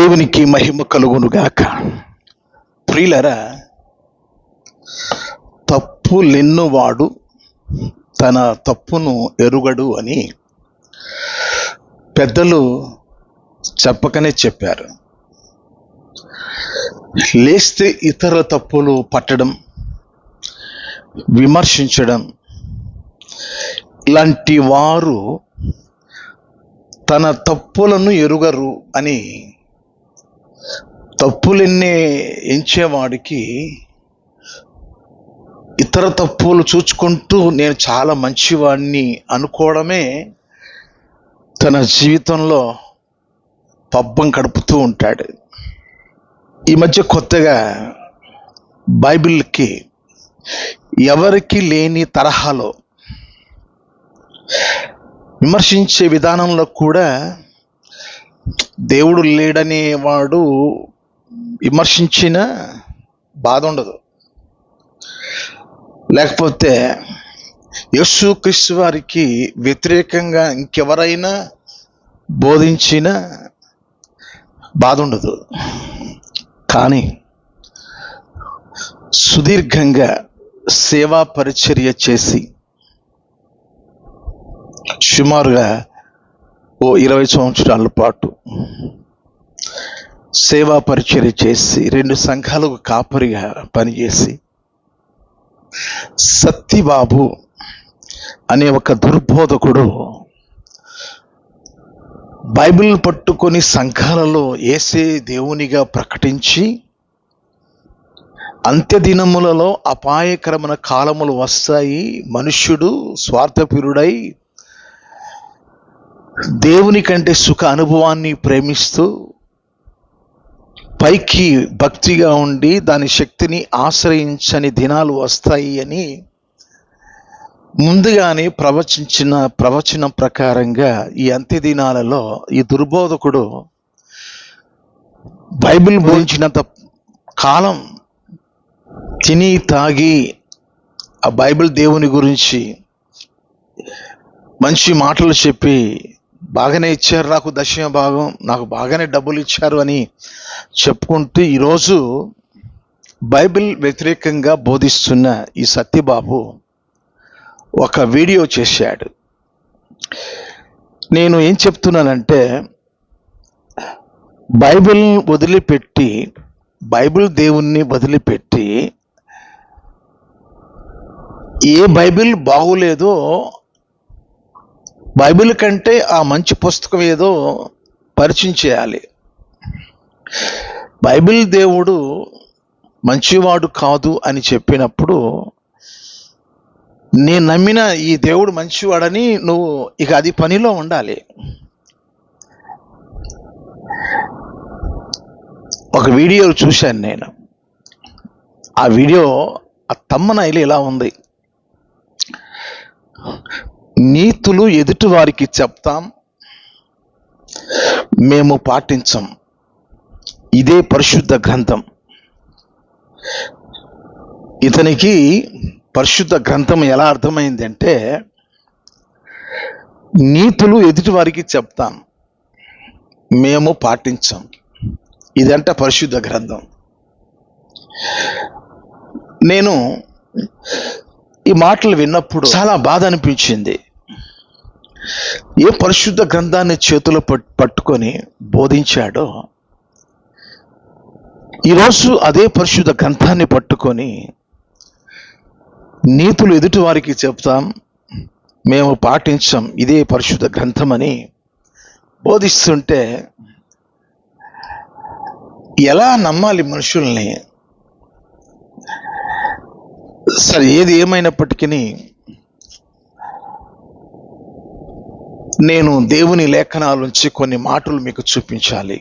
దేవునికి మహిమ కలుగునుగాక. ప్రియులరా, తప్పులెన్నువాడు తన తప్పును ఎరుగడు అని పెద్దలు చెప్పకనే చెప్పారు. లేస్తే ఇతర తప్పులు పట్టడం, విమర్శించడం, ఇలాంటి వారు తన తప్పులను ఎరుగరు అని తప్పులెన్నే ఎంచేవాడికి ఇతర తప్పులు చూచుకుంటూ నేను చాలా మంచివాడిని అనుకోవడమే తన జీవితంలో పబ్బం గడుపుతూ ఉంటాడు. ఈ మధ్య కొత్తగా బైబిల్కి ఎవరికి లేని తరహాలో విమర్శించే విధానంలో కూడా దేవుడు లేడనే వాడు విమర్శించిన బాధ ఉండదు, లేకపోతే యేసుక్రీస్తు వారికి వ్యతిరేకంగా ఇంకెవరైనా బోధించిన బాధ ఉండదు. కానీ సుదీర్ఘంగా సేవా పరిచర్య చేసి సుమారుగా 20 సంవత్సరాల పాటు సేవా పరిచర్య చేసి 2 సంఘాలకు కాపరిగా పనిచేసి సత్తిబాబు అనే ఒక దుర్బోధకుడు బైబిల్ పట్టుకొని సంఘాలలో యేసే దేవునిగా ప్రకటించి అంత్యదినములలో అపాయకరమైన కాలములు వస్తాయి, మనుష్యుడు స్వార్థపరుడై దేవుని కంటే సుఖ అనుభవాన్ని ప్రేమిస్తూ పైకి భక్తిగా ఉండి దాని శక్తిని ఆశ్రయించని దినాలు వస్తాయి అని ముందుగానే ప్రవచనం ప్రకారంగా ఈ అంత్య దినాలలో ఈ దుర్బోధకుడు బైబిల్ బోధించినంత కాలం తిని తాగి ఆ బైబిల్ దేవుని గురించి మంచి మాటలు చెప్పి బాగానే ఇచ్చారు, నాకు దశమ భాగం, నాకు బాగానే డబ్బులు ఇచ్చారు అని చెప్పుకుంటూ ఈరోజు బైబిల్ వ్యతిరేకంగా బోధిస్తున్న ఈ సత్యబాబు ఒక వీడియో చేశాడు. నేను ఏం చెప్తున్నానంటే, బైబిల్ వదిలిపెట్టి, బైబిల్ దేవుణ్ణి వదిలిపెట్టి ఏ బైబిల్ బాగులేదో, బైబిల్ కంటే ఆ మంచి పుస్తకం ఏదో పరిచయం చేయాలి. బైబిల్ దేవుడు మంచివాడు కాదు అని చెప్పినప్పుడు నేను నమ్మిన ఈ దేవుడు మంచివాడని నువ్వు ఇక అది పనిలో ఉండాలి. ఒక వీడియో చూశాను నేను. ఆ వీడియో ఆ తమ్మనైలు ఇలా ఉంది: నీతులు ఎదుటి వారికి చెప్తాం, మేము పాటించం, ఇదే పరిశుద్ధ గ్రంథం. ఇతనికి పరిశుద్ధ గ్రంథం ఎలా అర్థమైంది అంటే, నీతులు ఎదుటి వారికి చెప్తాం, మేము పాటించం, ఇదంట పరిశుద్ధ గ్రంథం. నేను ఈ మాటలు విన్నప్పుడు చాలా బాధ అనిపించింది. ఏ పరిశుద్ధ గ్రంథాన్ని చేతిలో పట్టుకొని బోధించాడో ఈరోజు అదే పరిశుద్ధ గ్రంథాన్ని పట్టుకొని నీతులు ఎదుటి వారికి చెప్తాం, మేము పాటించం, ఇదే పరిశుద్ధ గ్రంథం అని బోధిస్తుంటే ఎలా నమ్మాలి మనుషుల్ని? సరే, ఏది ఏమైనప్పటికీ నేను దేవుని లేఖనాల నుంచి కొన్ని మాటలు మీకు చూపించాలి.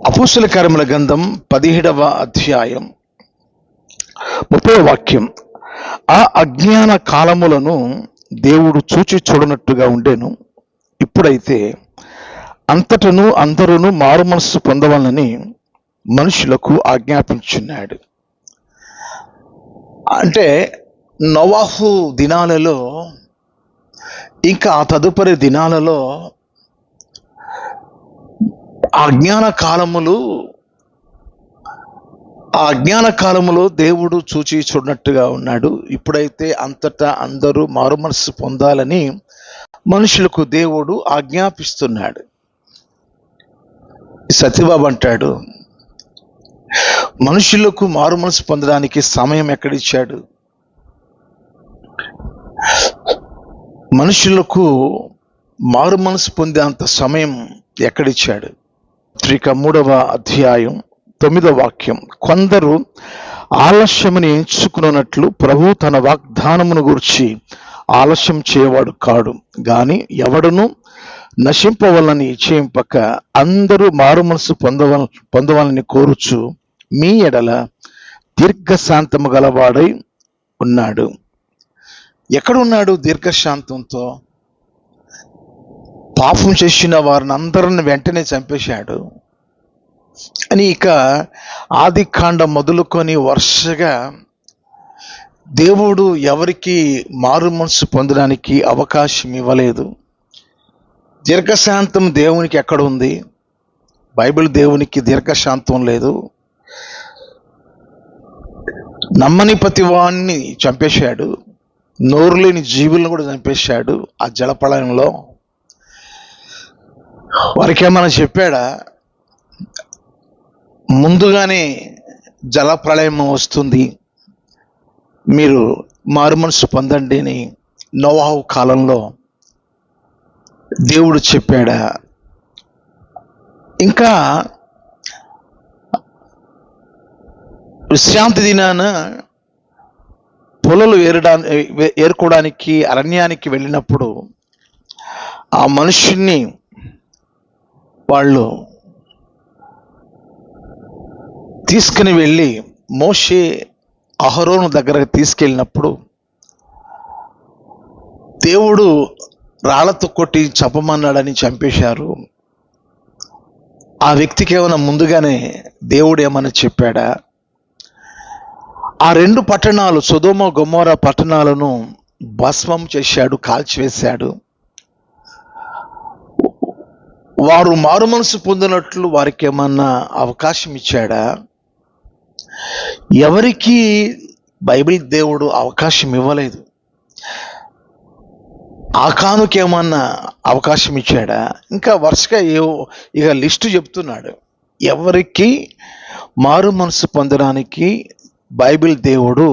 అపోస్తల కార్యముల గ్రంథం 17వ అధ్యాయం 30వ వాక్యం: ఆ అజ్ఞాన కాలములను దేవుడు చూచి చూడనట్టుగా ఉండెను, ఇప్పుడైతే అంతటను అందరూ మారు మనస్సు పొందవాలని మనుషులకు ఆజ్ఞాపించున్నాడు. అంటే నోవాహు దినాలలో ఇంకా ఆ తదుపరి దినాలలో అజ్ఞాన కాలములో దేవుడు చూచి చూడనట్టుగా ఉన్నాడు. ఇప్పుడైతే అంతటా అందరూ మారుమనస్సు పొందాలని మనుషులకు దేవుడు ఆజ్ఞాపిస్తున్నాడు. సత్యబాబు అంటాడు, మనుషులకు మారుమనస్సు పొందడానికి సమయం ఎక్కడిచ్చాడు? మనుషులకు మారుమనస్సు పొందే అంత సమయం ఎక్కడిచ్చాడు? 3వ అధ్యాయం 9వ వాక్యం. కొందరు ఆలస్యముని ఎంచుకున్నట్లు ప్రభు తన వాగ్దానమును గురించి ఆలస్యం చేయవాడు కాడు, గాని ఎవడును నశింపవలని ఇచ్చేంపక అందరూ మారుమనస్సు పొందవాలని కోరుచు మీ ఎడల దీర్ఘశాంతము గలవాడై ఉన్నాడు. ఎక్కడున్నాడు దీర్ఘశాంతంతో? పాపం చేసిన వారిని అందరిని వెంటనే చంపేశాడు అని ఇక ఆది కాండం మొదలుకొని వరుసగా దేవుడు ఎవరికి మారు మనసు పొందడానికి అవకాశం ఇవ్వలేదు. దీర్ఘశాంతం దేవునికి ఎక్కడ ఉంది? బైబిల్ దేవునికి దీర్ఘశాంతం లేదు. నమ్మని ప్రతివాన్ని చంపేశాడు, నోరు లేని జీవులను కూడా చంపేశాడు. ఆ జలప్రళయంలో వారికి ఏమైనా చెప్పాడా? ముందుగానే జలప్రళయం వస్తుంది, మీరు మారుమనసు పొందండి అని నోవాహు కాలంలో దేవుడు చెప్పాడా? ఇంకా విశ్రాంతి దినాన పొలలు ఏరుకోవడానికి అరణ్యానికి వెళ్ళినప్పుడు ఆ మనుషుల్ని వాళ్ళు తీసుకుని వెళ్ళి మోషే అహరోను దగ్గరకు తీసుకెళ్ళినప్పుడు దేవుడు రాళ్లతో కొట్టి చంపమన్నాడని చంపేశారు. ఆ వ్యక్తికి ఏమైనా ముందుగానే దేవుడు ఏమైనా చెప్పాడా? ఆ 2 పట్టణాలు సొదొమ గొమొర్రా పట్టణాలను భస్మం చేశాడు, కాల్చివేశాడు. వారు మారుమనసు పొందినట్లు వారికి ఏమన్నా అవకాశం ఇచ్చాడా? ఎవరికి బైబిల్ దేవుడు అవకాశం ఇవ్వలేదు. ఆకానుకి ఏమన్నా అవకాశం ఇచ్చాడా? ఇంకా వరుసగా ఇక లిస్టు చెప్తున్నాడు. ఎవరికి మారు మనసు పొందడానికి బైబిల్ దేవుడు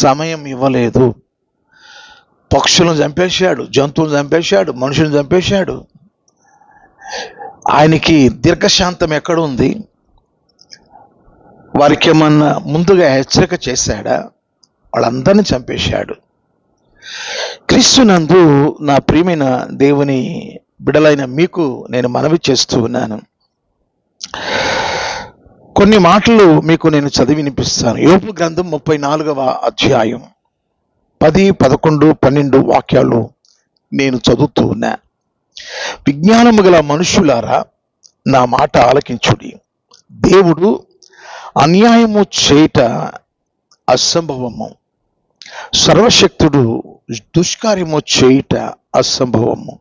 సమయం ఇవ్వలేదు. పక్షులను చంపేశాడు, జంతువులను చంపేశాడు, మనుషులను చంపేశాడు. ఆయనకి దీర్ఘశాంతం ఎక్కడుంది? వారికి ఏమన్నా ముందుగా హెచ్చరిక చేశాడా? వాళ్ళందరినీ చంపేశాడు. క్రీస్తునందు నా ప్రియమైన దేవుని బిడలైన మీకు నేను మనవి చేస్తూ ఉన్నాను. కొన్ని మాటలు మీకు నేను చదివి వినిపిస్తాను. యోబు గ్రంథం 34వ అధ్యాయం 10, 11, 12 వాక్యాలు నేను చదువుతూ ఉన్నా. విజ్ఞానము గల మనుషులారా నా మాట ఆలకించుడి. దేవుడు అన్యాయము చేయుట అసంభవము, సర్వశక్తుడు దుష్కార్యము చేయుట అసంభవము.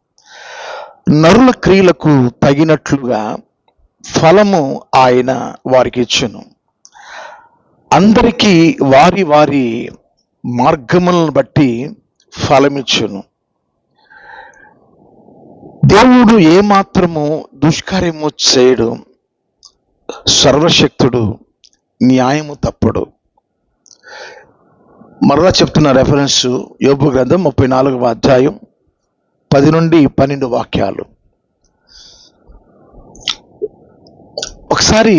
నరుల క్రియలకు తగినట్లుగా ఫలము ఆయన వారికి ఇచ్చును. అందరికీ వారి వారి మార్గములను బట్టి ఫలమిచ్చును. దేవుడు ఏమాత్రము దుష్కార్యము చేయడు, సర్వశక్తుడు న్యాయము తప్పడు. మరలా చెప్తున్న రెఫరెన్స్ యోబు గ్రంథం 34వ అధ్యాయం 10 నుండి 12 వాక్యాలు. ఒకసారి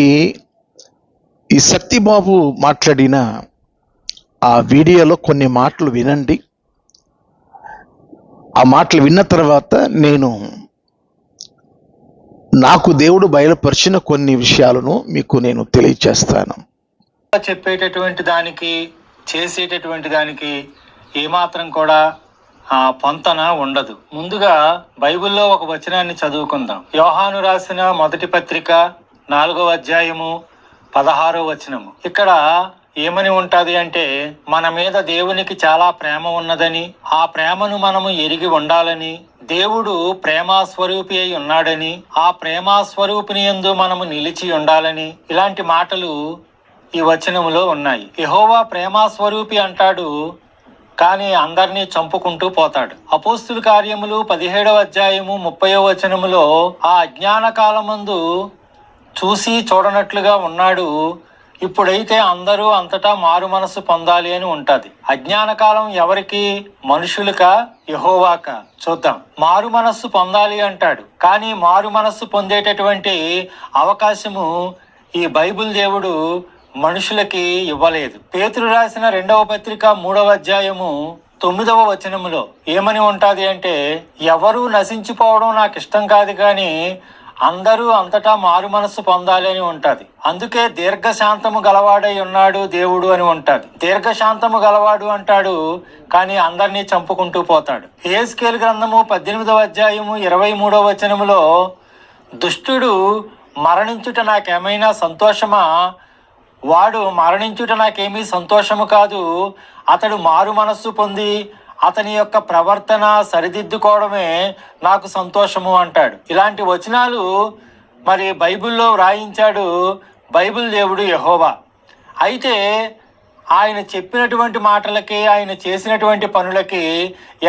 ఈ సత్యబాబు మాట్లాడిన ఆ వీడియోలో కొన్ని మాటలు వినండి. ఆ మాటలు విన్న తర్వాత నాకు దేవుడు బయలుపరిచిన కొన్ని విషయాలను మీకు నేను తెలియచేస్తాను. చెప్పేటటువంటి దానికి చేసేటటువంటి దానికి ఏమాత్రం కూడా పొంతన ఉండదు. ముందుగా బైబిల్లో ఒక వచనాన్ని చదువుకుందాం. యోహాను రాసిన మొదటి పత్రిక 4వ అధ్యాయము 16వ వచనము. ఇక్కడ ఏమని ఉంటది అంటే, మన మీద దేవునికి చాలా ప్రేమ ఉన్నదని, ఆ ప్రేమను మనము ఎరిగి ఉండాలని, దేవుడు ప్రేమా స్వరూపి అయి ఉన్నాడని, ఆ ప్రేమా స్వరూపిని యందు మనము నిలిచి ఉండాలని, ఇలాంటి మాటలు ఈ వచనములో ఉన్నాయి. యెహోవా ప్రేమా స్వరూపి అంటాడు, కానీ అందరినీ చంపుకుంటూ పోతాడు. అపోస్తుల కార్యములు 17వ అధ్యాయము 30వ వచనములో ఆ అజ్ఞాన కాలమందు చూసి చూడనట్లుగా ఉన్నాడు, ఇప్పుడైతే అందరూ అంతటా మారు మనసు పొందాలి అని ఉంటది. అజ్ఞాన కాలం ఎవరికి? మనుషులకా, యెహోవాకా? చూద్దాం. మారు మనస్సు పొందాలి అంటాడు, కానీ మారు మనస్సు పొందేటటువంటి అవకాశము ఈ బైబిల్ దేవుడు మనుషులకి ఇవ్వలేదు. పేతురు రాసిన 2వ పత్రిక 3వ అధ్యాయము 9వ వచనములో ఏమని ఉంటది అంటే, ఎవరూ నశించిపోవడం నాకు ఇష్టం కాదు, కానీ అందరూ అంతటా మారు మనస్సు పొందాలి అని ఉంటది. అందుకే దీర్ఘశాంతము గలవాడై ఉన్నాడు దేవుడు అని ఉంటది. దీర్ఘశాంతము గలవాడు అంటాడు, కానీ అందరినీ చంపుకుంటూ పోతాడు. యెహెజ్కేలు గ్రంథము 18వ అధ్యాయము 23వ వచనములో, దుష్టుడు మరణించుట నాకేమైనా సంతోషమా? వాడు మరణించుట నాకేమీ సంతోషము కాదు. అతడు మారు మనస్సు పొంది అతని యొక్క ప్రవర్తన సరిదిద్దుకోవడమే నాకు సంతోషము అంటాడు. ఇలాంటి వచనాలు మరి బైబిల్లో వ్రాయించాడు బైబిల్ దేవుడు యెహోవా. అయితే ఆయన చెప్పినటువంటి మాటలకి, ఆయన చేసినటువంటి పనులకి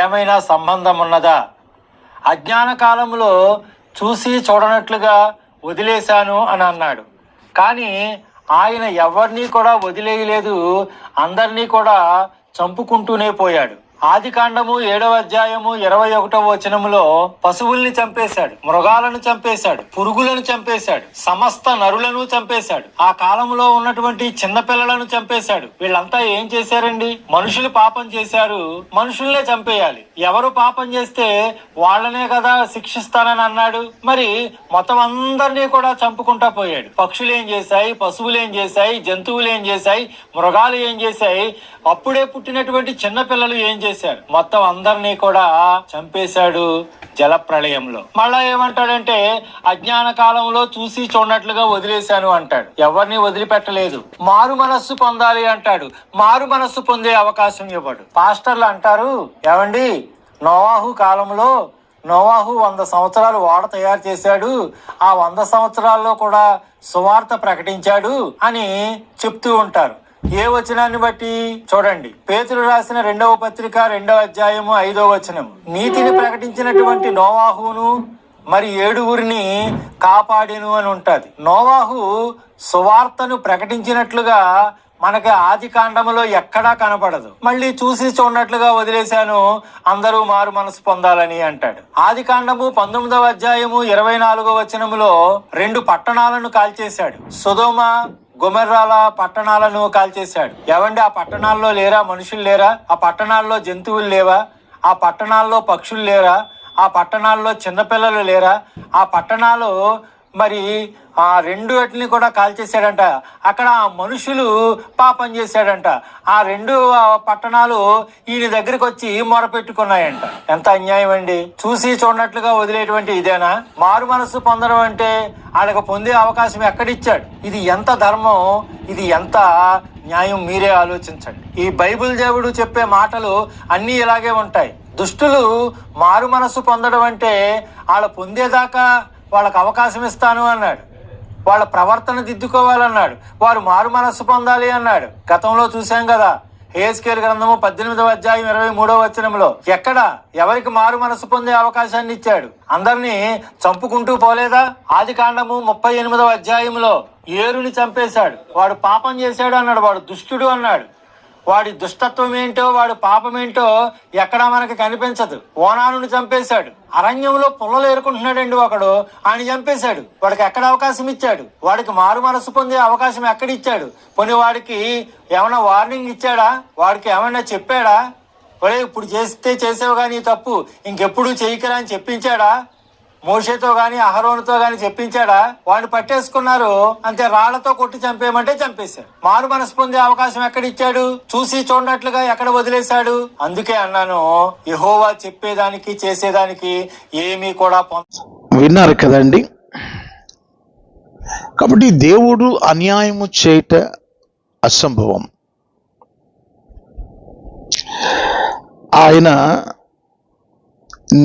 ఏమైనా సంబంధం ఉన్నదా? అజ్ఞాన కాలంలో చూసి చూడనట్లుగా వదిలేశాను అని అన్నాడు, కానీ ఆయన ఎవరిని కూడా వదిలేయలేదు, అందరినీ కూడా చంపుకుంటూనే పోయాడు. ఆదికాండము 7వ అధ్యాయము 21వ వచనములో పశువుల్ని చంపేశాడు, మృగాలను చంపేశాడు, పురుగులను చంపేశాడు, సమస్త నరులను చంపేశాడు. ఆ కాలంలో ఉన్నటువంటి చిన్నపిల్లలను చంపేశాడు. వీళ్ళంతా ఏం చేశారండి? మనుషులు పాపం చేశారు, మనుషుల్నే చంపేయాలి. ఎవరు పాపం చేస్తే వాళ్ళనే కదా శిక్షిస్తానని అన్నాడు. మరి మొత్తం అందరినీ కూడా చంపుకుంటా పోయాడు. పక్షులు ఏం చేశాయి, పశువులు ఏం చేశాయి, జంతువులు ఏం చేశాయి, మృగాలు ఏం చేశాయి, అప్పుడే పుట్టినటువంటి చిన్న పిల్లలు ఏం చేశారు? మొత్తం అందరినీ కూడా చంపేశాడు జల ప్రళయంలో. మళ్ళా ఏమంటాడంటే, అజ్ఞాన కాలంలో చూసి చూడనట్లుగా వదిలేశాను అంటాడు. ఎవరిని వదిలిపెట్టలేదు. మారు మనస్సు పొందాలి అంటాడు, మారు మనస్సు పొందే అవకాశం ఇవ్వడు. పాస్టర్లు అంటారు, ఏమండి నోవాహు కాలంలో నోవాహు 100 సంవత్సరాలు ఓడ తయారు చేశాడు, ఆ 100 సంవత్సరాల్లో కూడా సువార్త ప్రకటించాడు అని చెప్తూ ఉంటారు. ఏ వచనాన్ని బట్టి? చూడండి, పేతురు రాసిన 2వ పత్రిక 2వ అధ్యాయము 5వ వచనం, నీతిని ప్రకటించినటువంటి నోవాహును మరి 7గురిని కాపాడెను అని ఉంటది. నోవాహు సువార్తను ప్రకటించినట్లుగా మనకి ఆది కాండములో ఎక్కడా కనపడదు. మళ్ళీ చూసి చూడనట్లుగా వదిలేశాను, అందరూ మారు మనసు పొందాలని అంటాడు. ఆది కాండము 19వ అధ్యాయము 24వ వచనములో 2 పట్టణాలను కాల్చేశాడు. సొదొమ గొమొర్రాల పట్టణాలను కాల్చేశాడు. ఏవండి, ఆ పట్టణాల్లో లేరా మనుషులు లేరా? ఆ పట్టణాల్లో జంతువులు లేవా? ఆ పట్టణాల్లో పక్షులు లేరా? ఆ పట్టణాల్లో చిన్నపిల్లలు లేరా? ఆ పట్టణాలు మరి ఆ 2 వాటిని కూడా కాల్చేశాడంట. అక్కడ ఆ మనుషులు పాపం చేశాడంట. ఆ 2 పట్టణాలు ఈయన దగ్గరికి వచ్చి మొరపెట్టుకున్నాయంట. ఎంత అన్యాయం అండి! చూసి చూడనట్లుగా వదిలేటువంటి ఇదేనా మారు మనస్సు పొందడం అంటే? వాళ్ళకి పొందే అవకాశం ఎక్కడిచ్చాడు? ఇది ఎంత ధర్మం, ఇది ఎంత న్యాయం? మీరే ఆలోచించండి. ఈ బైబిల్ దేవుడు చెప్పే మాటలు అన్నీ ఇలాగే ఉంటాయి. దుష్టులు మారు మనస్సు పొందడం అంటే వాళ్ళ పొందేదాకా వాళ్ళకు అవకాశం ఇస్తాను అన్నాడు. వాళ్ళ ప్రవర్తన దిద్దుకోవాలన్నాడు. వారు మారు మనస్సు పొందాలి అన్నాడు. గతంలో చూసాం కదా, యెహెజ్కేలు గ్రంథము 18వ అధ్యాయం 23వ వచనంలో ఎక్కడ ఎవరికి మారు మనస్సు పొందే అవకాశాన్ని ఇచ్చాడు? అందరినీ చంపుకుంటూ పోలేదా? ఆది కాండము 38వ అధ్యాయంలో ఏరుని చంపేశాడు. వాడు పాపం చేశాడు అన్నాడు, వాడు దుష్టుడు అన్నాడు. వాడి దుష్టత్వం ఏంటో, వాడు పాపం ఏంటో ఎక్కడా మనకి కనిపించదు. ఓనానుని చంపేశాడు. అరణ్యంలో పుల్లలు ఏరుకుంటున్నాడండి ఒకడు, ఆయన చంపేశాడు. వాడికి ఎక్కడ అవకాశం ఇచ్చాడు? వాడికి మారు మనసు పొందే అవకాశం ఎక్కడిచ్చాడు? పోనీ వాడికి ఏమైనా వార్నింగ్ ఇచ్చాడా? వాడికి ఏమైనా చెప్పాడా? ఒరే ఇప్పుడు చేస్తే చేసావు కానీ తప్పు, ఇంకెప్పుడు చేయకరా అని చెప్పించాడా? మోషేతో గాని అహరోనుతో గాని చెప్పించాడా? వాడిని పట్టేసుకున్నారు, అంతే, రాళ్లతో కొట్టి చంపేయమంటే చంపేశారు. మారు మనసు పొందే అవకాశం ఎక్కడిచ్చాడు? చూసి చూడనట్లుగా ఎక్కడ వదిలేశాడు? అందుకే అన్నాను, యెహోవా చెప్పేదానికి చేసేదానికి ఏమీ కూడా విన్నారు కదండి. కాబట్టి దేవుడు అన్యాయము చేయట అసంభవం. ఆయన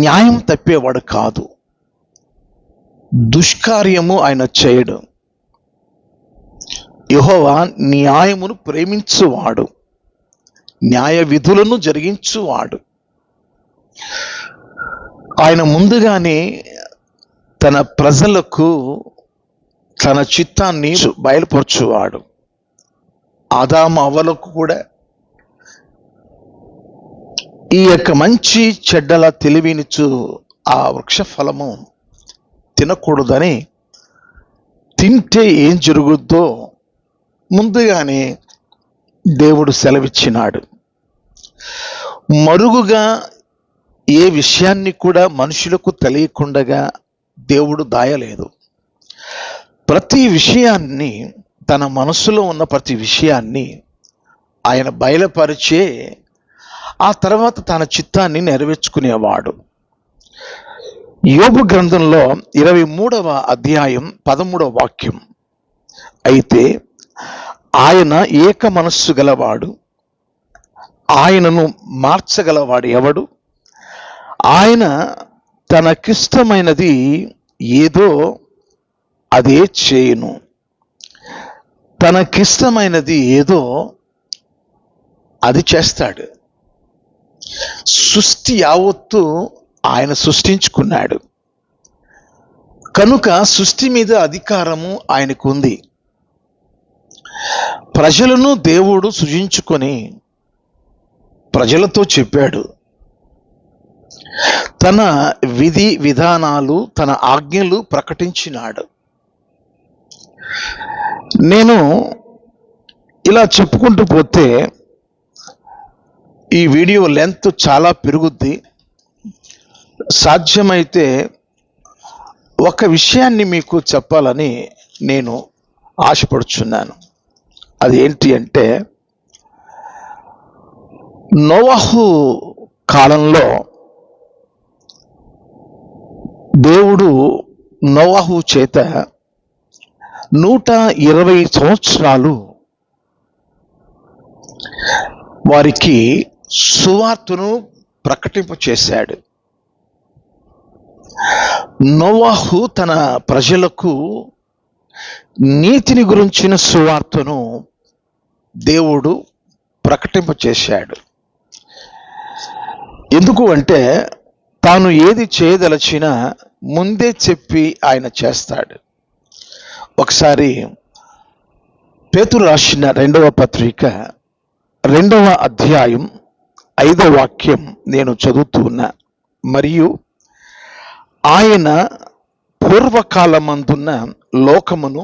న్యాయం తప్పేవాడు కాదు, దుష్కార్యము ఆయన చేయడు. యెహోవా న్యాయమును ప్రేమించువాడు, న్యాయ విధులను జరిగించువాడు. ఆయన ముందుగానే తన ప్రజలకు తన చిత్తాన్ని బయలుపరచువాడు. ఆదాము అవ్వలకు కూడా ఈ యొక్క మంచి చెడ్డల తెలివినిచ్చు ఆ వృక్ష ఫలము తినకూడదని, తింటే ఏం జరుగుద్దో ముందుగానే దేవుడు సెలవిచ్చినాడు. మరుగుగా ఏ విషయాన్ని కూడా మనుషులకు తెలియకుండా దేవుడు దాయలేదు. ప్రతి విషయాన్ని, తన మనసులో ఉన్న ప్రతి విషయాన్ని ఆయన బయలుపరిచే ఆ తర్వాత తన చిత్తాన్ని నెరవేర్చుకునేవాడు. యోబు గ్రంథంలో 23వ అధ్యాయం 13వ వాక్యం, అయితే ఆయన ఏక మనస్సు గలవాడు, ఆయనను మార్చగలవాడు ఎవడు? ఆయన తనకిష్టమైనది ఏదో అదే చేయును. తనకిష్టమైనది ఏదో అది చేస్తాడు. సృష్టి యావత్తు ఆయన సృష్టించుకున్నాడు కనుక సృష్టి మీద అధికారము ఆయనకు ఉంది. ప్రజలను దేవుడు సృజించుకొని ప్రజలతో చెప్పాడు, తన విధి విధానాలు, తన ఆజ్ఞలు ప్రకటించినాడు. నేను ఇలా చెప్పుకుంటూ పోతే ఈ వీడియో లెంత్ చాలా పెరుగుద్ది. సాధ్యమైతే ఒక విషయాన్ని మీకు చెప్పాలని నేను ఆశపడుచున్నాను. అది ఏంటి అంటే, నోవహు కాలంలో దేవుడు నోవహు చేత 120 సంవత్సరాలు వారికి సువార్తను ప్రకటింప చేశాడు. నోవహు తన ప్రజలకు నీతిని గురించిన సువార్తను దేవుడు ప్రకటింప చేశాడు. ఎందుకు అంటే, తాను ఏది చేయదలచినా ముందే చెప్పి ఆయన చేస్తాడు. ఒకసారి పేతురు రాసిన 2వ పత్రిక 2వ అధ్యాయం 5వ వాక్యం నేను చదువుతూ ఉన్నా. మరియు ఆయన పూర్వకాలమందున్న లోకమును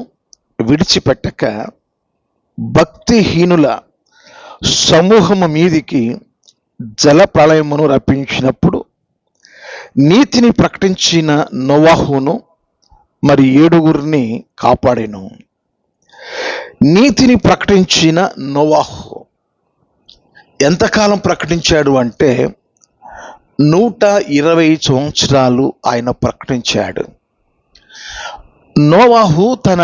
విడిచిపెట్టక భక్తిహీనుల సమూహము మీదికి జల ప్రళయమును రప్పించినప్పుడు నీతిని ప్రకటించిన నోవహును మరి 7 కాపాడెను. నీతిని ప్రకటించిన నోవహు ఎంతకాలం ప్రకటించాడు అంటే 120 సంవత్సరాలు ఆయన ప్రకటించాడు. నోవహు తన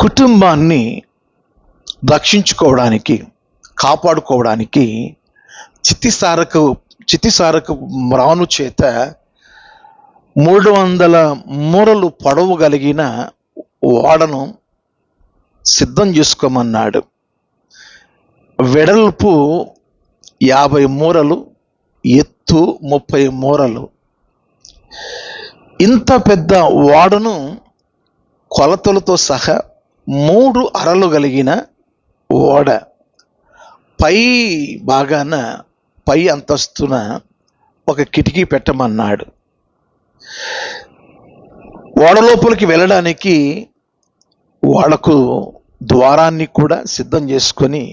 కుటుంబాన్ని రక్షించుకోవడానికి, కాపాడుకోవడానికి చితిసారక మ్రాను చేత 300 మూరలు పొడవు కలిగిన ఓడను సిద్ధం చేసుకోమన్నాడు. వెడల్పు 50 మూరలు, ఎత్తు 30 మూరలు. ఇంత పెద్ద ఓడను కొలతలతో సహా 3 అరలు కలిగిన ఓడ పై భాగాన, పై అంతస్తున ఒక కిటికీ పెట్టమన్నాడు. ఓడ లోపలికి వెళ్ళడానికి వాళ్ళకు ద్వారాన్ని కూడా సిద్ధం చేసుకొని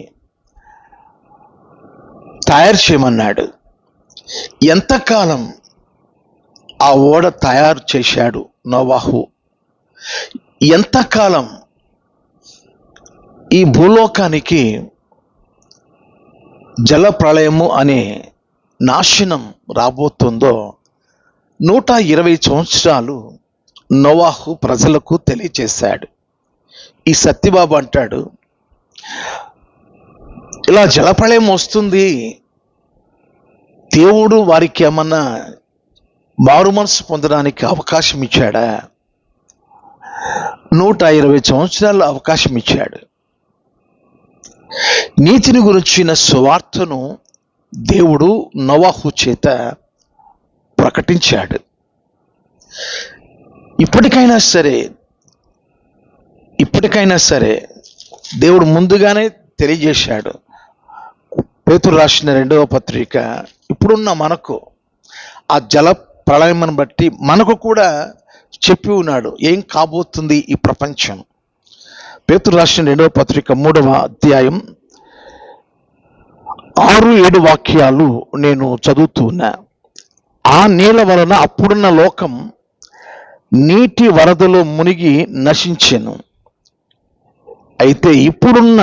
తయారు చేయమన్నాడు. ఎంతకాలం ఆ ఓడ తయారు చేశాడు నోవహు? ఎంతకాలం ఈ భూలోకానికి జల ప్రళయము అనే నాశనం రాబోతుందో 120 సంవత్సరాలు నోవహు ప్రజలకు తెలియచేశాడు. ఈ సత్యబాబు అంటాడు, ఇలా జలప్రళయం వస్తుంది, దేవుడు వారికి ఏమన్నా మారు మనసు పొందడానికి అవకాశం ఇచ్చాడా? 120 సంవత్సరాలు అవకాశం ఇచ్చాడు. నీతిని గురించిన సువార్తను దేవుడు నోవాహు చేత ప్రకటించాడు. ఇప్పటికైనా సరే దేవుడు ముందుగానే తెలియజేశాడు. పేతురు రాసిన 2వ పత్రిక, ఇప్పుడున్న మనకు ఆ జల ప్రళయం బట్టి మనకు కూడా చెప్పి ఉన్నాడు ఏం కాబోతుంది ఈ ప్రపంచం. పేతురు రాసిన 2వ పత్రిక 3వ అధ్యాయం 6-7 వాక్యాలు నేను చదువుతూ ఉన్నా. ఆ నీళ్ళ వలన అప్పుడున్న లోకం నీటి వరదలో మునిగి నశించెను. అయితే ఇప్పుడున్న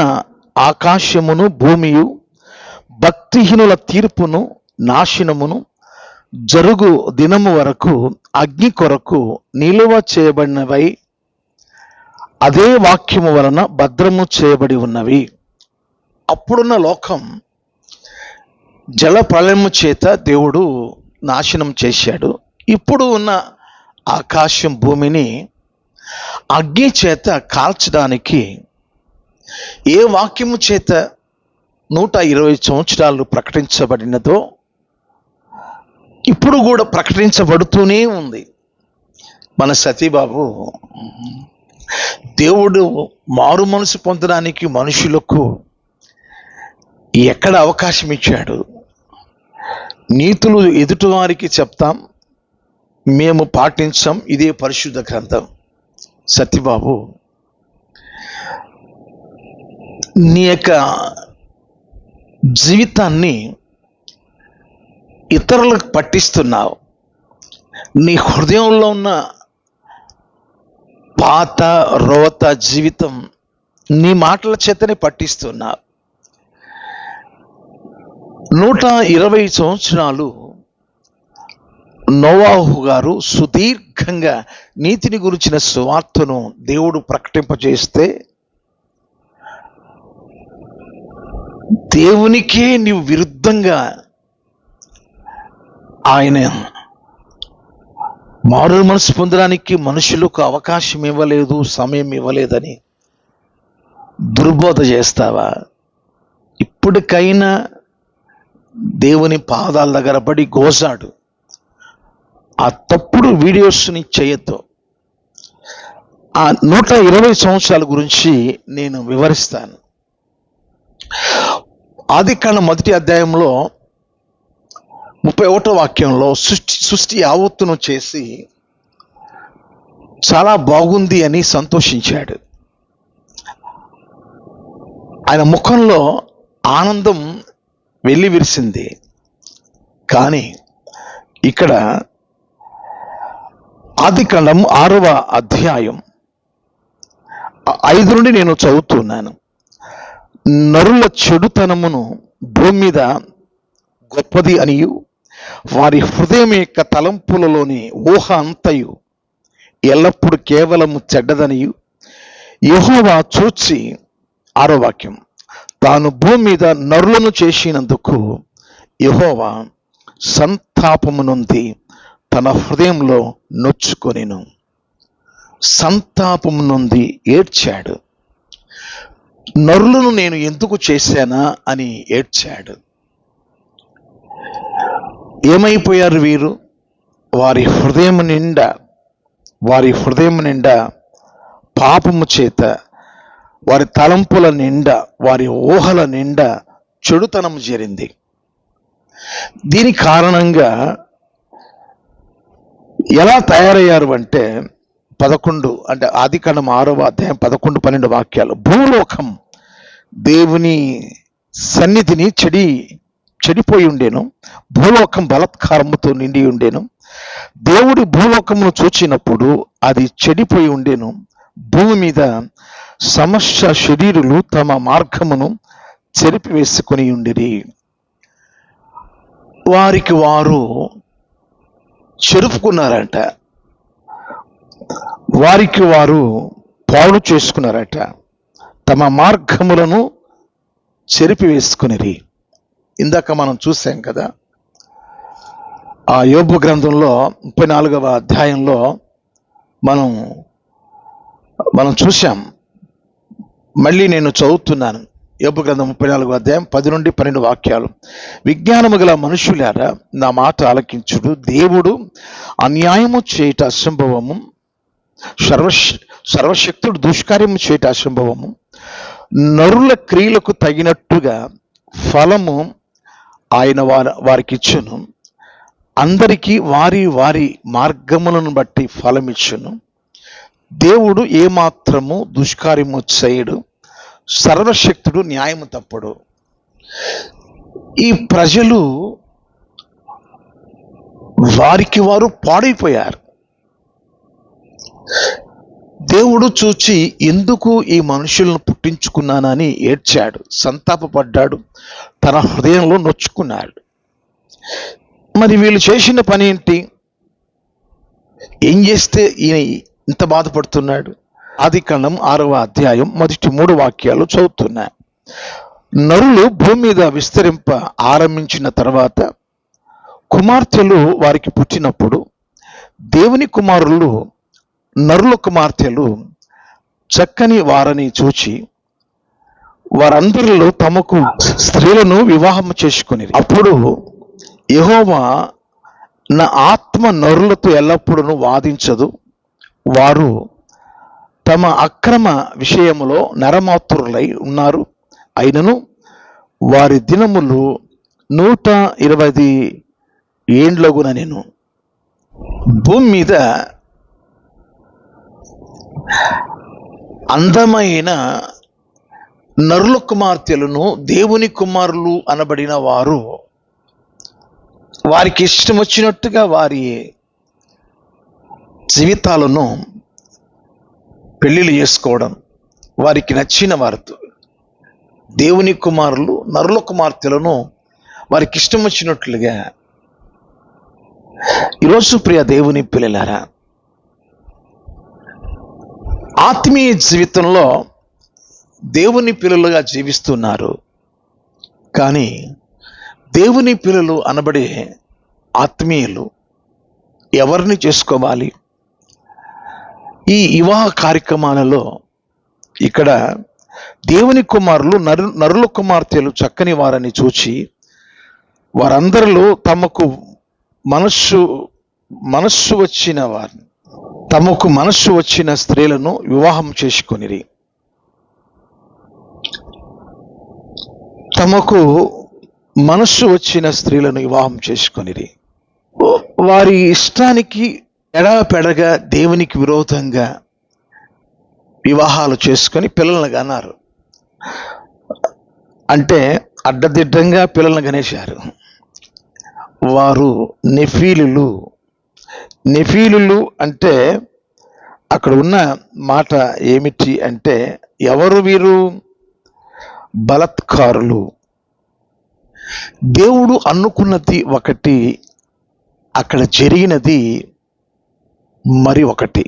ఆకాశమును భూమియు భక్తిహీనుల తీర్పును నాశనమును జరుగు దినము వరకు అగ్ని కొరకు నిలువ చేయబడినవై అదే వాక్యము వలన భద్రము చేయబడి ఉన్నవి. అప్పుడున్న లోకం జల ప్రళయము చేత దేవుడు నాశనం చేశాడు. ఇప్పుడు ఉన్న ఆకాశం భూమిని అగ్ని చేత కాల్చడానికి ఏ వాక్యము చేత 120 సంవత్సరాలు ప్రకటించబడినదో ఇప్పుడు కూడా ప్రకటించబడుతూనే ఉంది. మన సతీబాబు దేవుడు మారు మనసు పొందడానికి మనుషులకు ఎక్కడ అవకాశం ఇచ్చాడు? నీతులు ఎదుటివారికి చెప్తాం, మేము పాటించాం, ఇదే పరిశుద్ధ గ్రంథం. సతీబాబు, నీ యొక్క జీవితాన్ని ఇతరులకు పట్టిస్తున్నావు. నీ హృదయంలో ఉన్న పాత రోత జీవితం నీ మాటల చేతనే పట్టిస్తున్నావు. 120 సంవత్సరాలు నోవాహు గారు సుదీర్ఘంగా నీతిని గురించిన సువార్తను దేవుడు ప్రకటింపజేస్తే దేవునికే నీవు విరుద్ధంగా ఆయన మారు మనసు పొందడానికి మనుషులకు అవకాశం ఇవ్వలేదు, సమయం ఇవ్వలేదని దుర్బోధ చేస్తావా? ఇప్పటికైనా దేవుని పాదాల దగ్గర పడి గోసాడు. ఆ తప్పుడు వీడియోస్ని చేయొద్దు. ఆ 120 సంవత్సరాల గురించి నేను వివరిస్తాను. ఆదికాండం 1వ అధ్యాయంలో 31వ వాక్యంలో సృష్టి యావత్తును చేసి చాలా బాగుంది అని సంతోషించాడు. ఆయన ముఖంలో ఆనందం వెళ్ళి విరిసింది. కానీ ఇక్కడ ఆదికాండం 6వ అధ్యాయం 5 నుండి నేను చదువుతున్నాను. నరుల చెడుతనమును భూమి మీద గొప్పది అనియు వారి హృదయం యొక్క తలంపులలోని ఊహ అంతయు ఎల్లప్పుడూ కేవలము చెడ్డదనియు యెహోవా చూచి, 6వ వాక్యం, తాను భూమి మీద నరులను చేసినందుకు యెహోవా సంతాపము నొంది తన హృదయంలో నొచ్చుకొనెను. సంతాపము నొంది ఏడ్చాడు. నరులను నేను ఎందుకు చేశానా అని ఏడ్చాడు. ఏమైపోయారు వీరు? వారి హృదయం నిండా పాపము చేత, వారి తలంపుల నిండా, వారి ఊహల నిండా చెడుతనం చేరింది. దీని కారణంగా ఎలా తయారయ్యారు అంటే 11 అంటే ఆదికాండం 6వ అధ్యాయం 11-12 వాక్యాలు. భూలోకం దేవుని సన్నిధిని చెడిపోయి ఉండేను. భూలోకం బలాత్కారముతో నిండి ఉండేను. దేవుడు భూలోకమును చూచినప్పుడు అది చెడిపోయి ఉండేను. భూమి మీద సమస్త శరీరులు తమ మార్గమును చెరిపివేసుకొని ఉండిరి. వారికి వారు చెరుపుకున్నారంట, వారికి వారు పాడు చేసుకున్నారట, తమ మార్గములను చెరిపి వేసుకునిరి. ఇందాక మనం చూసాం కదా, ఆ యోబు గ్రంథంలో 34వ అధ్యాయంలో మనం చూసాం. మళ్ళీ నేను చదువుతున్నాను. యోబు గ్రంథం 34వ అధ్యాయం 10 నుండి 12 వాక్యాలు. విజ్ఞానము గల మనుషులారా, నా మాట ఆలకించుడు. దేవుడు అన్యాయము చేయుట అసంభవము, సర్వశక్తుడు దుష్కార్యము చేయుట అసంభవము. నరుల క్రియలకు తగినట్టుగా ఫలము ఆయన వారికి ఇచ్చును. అందరికీ వారి వారి మార్గములను బట్టి ఫలమిచ్చును. దేవుడు ఏమాత్రము దుష్కార్యము చేయడు, సర్వశక్తుడు న్యాయము తప్పడు. ఈ ప్రజలు వారికి వారు పాడైపోయారు. దేవుడు చూచి ఎందుకు ఈ మనుషులను పుట్టించుకున్నానని ఏడ్చాడు, సంతాపపడ్డాడు, తన హృదయంలో నొచ్చుకున్నాడు. మరి వీళ్ళు చేసిన పని ఏంటి? ఏం చేస్తే ఈయన ఇంత బాధపడుతున్నాడు? ఆదికాండం 6వ అధ్యాయం మొదటి 3 వాక్యాలు చదువుతున్నా. నరులు భూమి మీద విస్తరింప ఆరంభించిన తర్వాత కుమార్తెలు వారికి పుట్టినప్పుడు దేవుని కుమారులు నరుల కుమార్తెలు చక్కని వారని చూచి వారందరిలో తమకు స్త్రీలను వివాహం చేసుకుని, అప్పుడు యెహోవా, నా ఆత్మ నరులతో ఎల్లప్పుడూ వాదించదు, వారు తమ అక్రమ విషయములో నరమాతురులై ఉన్నారు, అయినను వారి దినములు 120 ఏండ్లగున నేను. భూమి మీద అందమైన నరుల కుమార్తెలను దేవుని కుమారులు అనబడిన వారు వారికి ఇష్టం వచ్చినట్టుగా వారి జీవితాలను పెళ్లిళ్ళు చేసుకోవడం, వారికి నచ్చిన వారితో దేవుని కుమారులు నరుల కుమార్తెలను వారికి ఇష్టం వచ్చినట్లుగా. ఈరోజు ప్రియ దేవుని పిల్లలారా, ఆత్మీయ జీవితంలో దేవుని పిల్లలుగా జీవిస్తున్నారు, కానీ దేవుని పిల్లలు అనబడే ఆత్మీయులు ఎవరిని చేసుకోవాలి? ఈ వివాహ కార్యక్రమాలలో ఇక్కడ దేవుని కుమారులు నరుల కుమార్తెలు చక్కని వారని చూచి వారందరిలో తమకు మనస్సు వచ్చిన వారిని, తమకు మనస్సు వచ్చిన స్త్రీలను వివాహం చేసుకొనిరి. తమకు మనస్సు వచ్చిన స్త్రీలను వివాహం చేసుకొనిరి. వారి ఇష్టానికి ఎడాపెడగా దేవునికి విరోధంగా వివాహాలు చేసుకొని పిల్లలను కన్నారు. అంటే అడ్డదిడ్డంగా పిల్లలను కనేశారు. వారు నెఫీలులు అంటే అక్కడ ఉన్న మాట ఏమిటి అంటే, ఎవరు వీరు? బలత్కారులు. దేవుడు అనుకున్నది ఒకటి, అక్కడ జరిగినది మరి ఒకటి.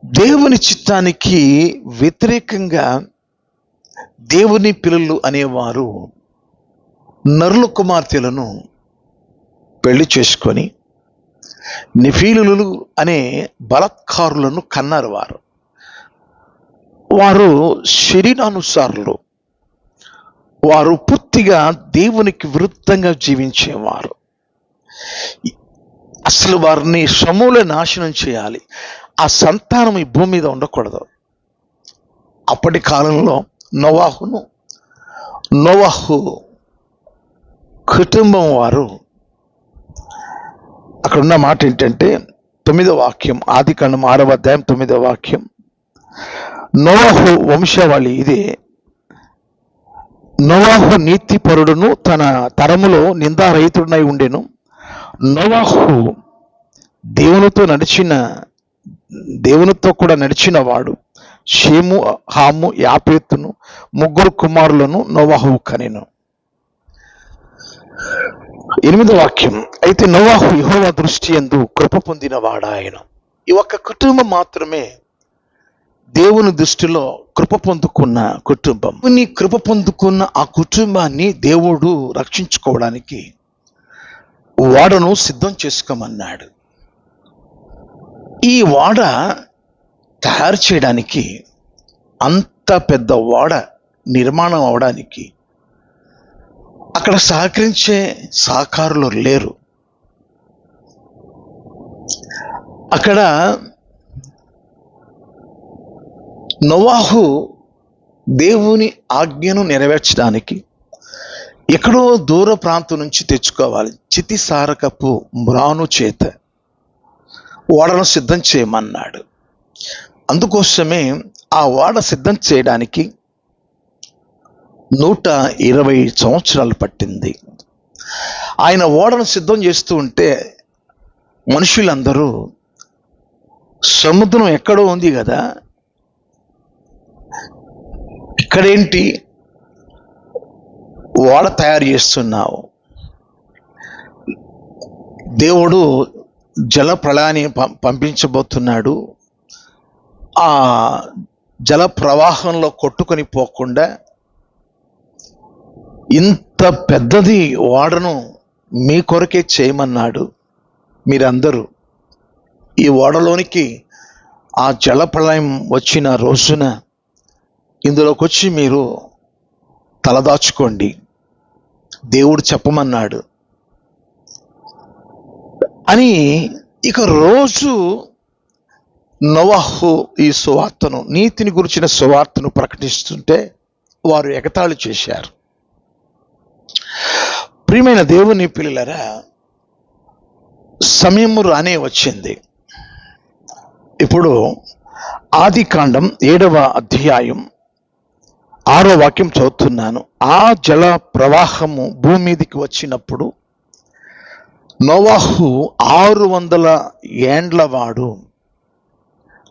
దేవుని చిత్తానికి వ్యతిరేకంగా దేవుని పిల్లలు అనేవారు నరుల కుమార్తెలను పెళ్లి చేసుకొని నెఫీలులు అనే బలత్కారులను కన్నారు. వారు శరీరానుసారులు. వారు పూర్తిగా దేవునికి విరుద్ధంగా జీవించేవారు. అసలు వారిని సమూల నాశనం చేయాలి. ఆ సంతానం ఈ భూమి మీద ఉండకూడదు. అప్పటి కాలంలో నోవాహు కుటుంబం వారు, అక్కడ ఉన్న మాట ఏంటంటే 9వ వాక్యం, ఆదికాండం 6వ అధ్యాయం 9వ వాక్యం. నోవాహు వంశావళి ఇదే. నోవాహు నీతిపరుడును తన తరములో నిందారహితుడై ఉండెను. నోవాహు దేవునితో కూడా నడిచిన వాడు. షేము, హాము, యాపేతును 3 కుమారులను నోవాహు కనెను. 8వ వాక్యం. అయితే నోవాహు యెహోవా దృష్టి యందు కృప పొందిన వాడాయను. ఈ ఒక్క కుటుంబం మాత్రమే దేవుని దృష్టిలో కృప పొందుకున్న కుటుంబం. నీ కృప పొందుకున్న ఆ కుటుంబాన్ని దేవుడు రక్షించుకోవడానికి ఓడను సిద్ధం చేసుకోమన్నాడు. ఈ ఓడ తయారు చేయడానికి, అంత పెద్ద ఓడ నిర్మాణం అవడానికి అక్కడ సహకరించే సహకారులు లేరు. అక్కడ నోవాహు దేవుని ఆజ్ఞను నెరవేర్చడానికి ఎక్కడో దూర ప్రాంతం నుంచి తెచ్చుకోవాలి. చితిసారకపు మ్రాను చేత ఓడను సిద్ధం చేయమన్నాడు. అందుకోసమే ఆ ఓడ సిద్ధం చేయడానికి 120 సంవత్సరాలు పట్టింది. ఆయన ఓడను సిద్ధం చేస్తూ ఉంటే మనుషులందరూ సముద్రం ఎక్కడో ఉంది కదా, ఇక్కడేంటి ఓడ తయారు చేస్తున్నావు, దేవుడు జల ప్రళయాన్ని పంపించబోతున్నాడు, ఆ జల ప్రవాహంలో కొట్టుకొని పోకుండా ఇంత పెద్దది ఓడను మీ కొరకే చేయమన్నాడు. మీరందరూ ఈ ఓడలోనికి ఆ జల ప్రళయం వచ్చిన రోజున ఇందులోకి వచ్చి మీరు తలదాచుకోండి, దేవుడు చెప్పమన్నాడు అని. ఇక రోజు నోవాహు ఈ సువార్తను, నీతిని గురించిన సువార్తను ప్రకటిస్తుంటే వారు ఎగతాళి చేశారు. ప్రియమైన దేవుని పిల్లలారా, సమయము రానే వచ్చింది. ఇప్పుడు ఆదికాండం 7వ అధ్యాయం 6వ వాక్యం చదువుతున్నాను. ఆ జల ప్రవాహము భూమి మీదకి వచ్చినప్పుడు నోవాహు 600 ఏండ్ల వాడు.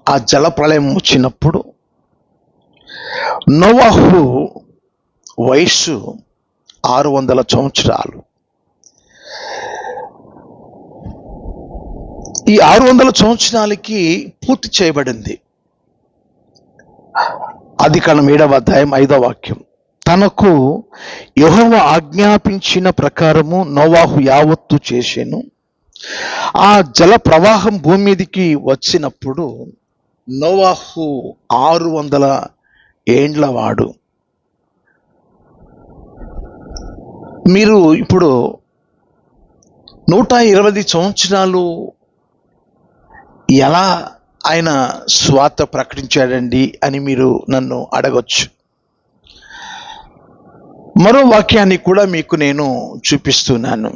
ఆ జల ప్రళయం వచ్చినప్పుడు నోవాహు వయస్సు 600 సంవత్సరాలు. ఈ 600 సంవత్సరాలకి పూర్తి చేయబడింది. ఆదికాండం 7వ అధ్యాయం 5వ వాక్యం. తనకు యెహోవా ఆజ్ఞాపించిన ప్రకారము నోవాహు యావత్తు చేసెను. ఆ జల ప్రవాహం భూమి మీదకి వచ్చినప్పుడు నోవాహు 600 ఏండ్ల వాడు. మీరు ఇప్పుడు 120 సంవత్సరాలు ఎలా ఆయన స్వార్థ ప్రకటించాడండి అని మీరు నన్ను అడగొచ్చు. మరో వాక్యాన్ని కూడా మీకు నేను చూపిస్తున్నాను.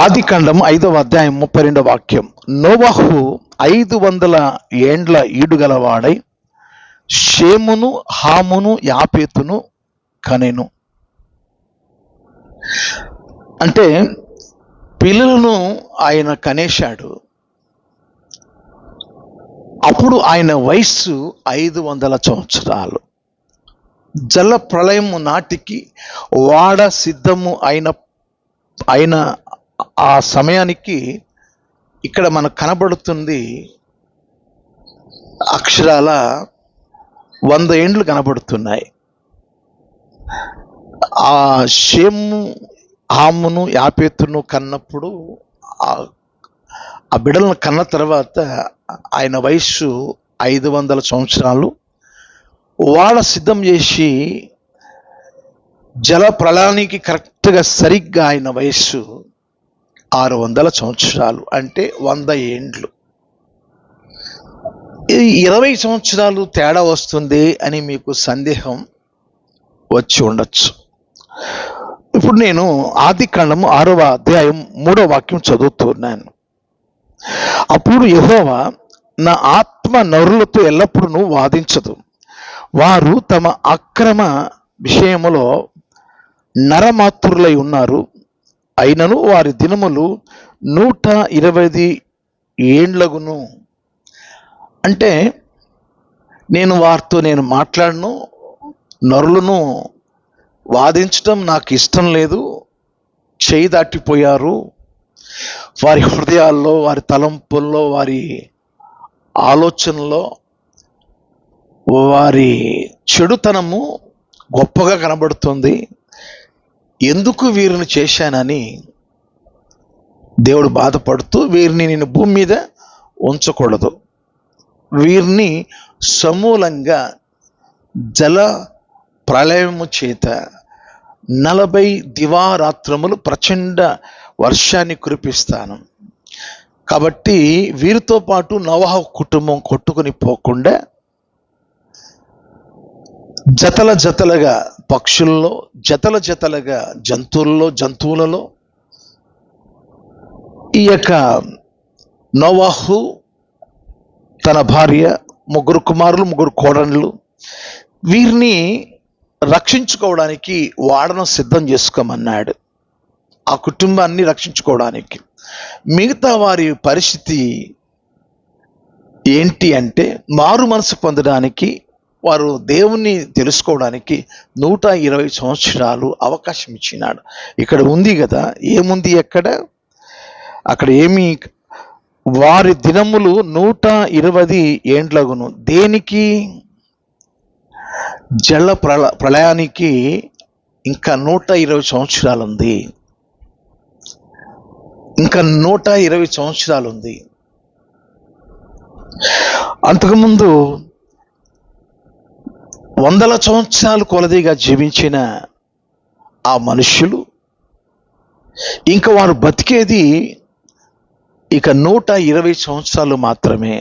ఆదికాండం 5వ అధ్యాయం 32వ వాక్యం. నోవాహు 500 ఏండ్ల ఈడుగలవాడై షేమును, హామును, యాపేతును కనెను. అంటే పిల్లలను ఆయన కనేశాడు. అప్పుడు ఆయన వయస్సు 500 సంవత్సరాలు. జల ప్రళయము నాటికి వాడ సిద్ధము అయిన ఆ సమయానికి ఇక్కడ మనకు కనబడుతుంది అక్షరాల 100 ఏండ్లు కనబడుతున్నాయి. ఆ షేము, హామును, యాపేతును కన్నప్పుడు, ఆ బిడ్డలను కన్న తర్వాత ఆయన వయస్సు 500 సంవత్సరాలు. వాడ సిద్ధం చేసి జల ప్రళయానికి కరెక్ట్గా సరిగ్గా ఆయన వయస్సు 600 సంవత్సరాలు, అంటే 100 ఏండ్లు. 20 సంవత్సరాలు తేడా వస్తుంది అని మీకు సందేహం వచ్చి ఉండొచ్చు. ఇప్పుడు నేను ఆదికాండము 6వ అధ్యాయం 3వ వాక్యం చదువుతున్నాను. అప్పుడు యెహోవా, నా ఆత్మ నరులతో ఎల్లప్పుడూ వాదించదు, వారు తమ అక్రమ విషయములో నరమాతృలై ఉన్నారు, అయినను వారి దినములు 120 ఏండ్లగును. అంటే నేను వారితో మాట్లాడను, నరులను వాదించడం నాకు ఇష్టం లేదు, చేయి దాటిపోయారు, వారి హృదయాల్లో, వారి తలంపుల్లో, వారి ఆలోచనలో వారి చెడుతనము గొప్పగా కనబడుతుంది. ఎందుకు వీరిని చేశానని దేవుడు బాధపడుతూ వీరిని నేను భూమి మీద ఉంచకూడదు, వీరిని సమూలంగా జల ప్రళయము చేత 40 దివారాత్రములు ప్రచండ వర్షాన్ని కురిపిస్తాను. కాబట్టి వీరితో పాటు నోవహు కుటుంబం కొట్టుకుని పోకుండా జతల జతలుగా పక్షుల్లో, జతల జతలుగా జంతువులలో ఈ యొక్క నోవహు, తన భార్య, 3 కుమారులు, 3 కోడళ్ళు, వీరిని రక్షించుకోవడానికి వాడను సిద్ధం చేసుకోమన్నాడు. ఆ కుటుంబాన్ని రక్షించుకోవడానికి. మిగతా వారి పరిస్థితి ఏంటి అంటే, మారు మనసు పొందడానికి, వారు దేవుణ్ణి తెలుసుకోవడానికి 120 సంవత్సరాలు అవకాశం ఇచ్చినాడు. ఇక్కడ ఉంది కదా, ఏముంది అక్కడ ఏమి, వారి దినములు 120 ఏండ్లగును. దేనికి? జల ప్రళయానికి ఇంకా 120 సంవత్సరాలు ఉంది. ఇంకా 120 సంవత్సరాలు ఉంది. అంతకుముందు 100 సంవత్సరాలు కొలదిగా జీవించిన ఆ మనుష్యులు ఇంకా వారు బతికేది ఇక 120 సంవత్సరాలు మాత్రమే.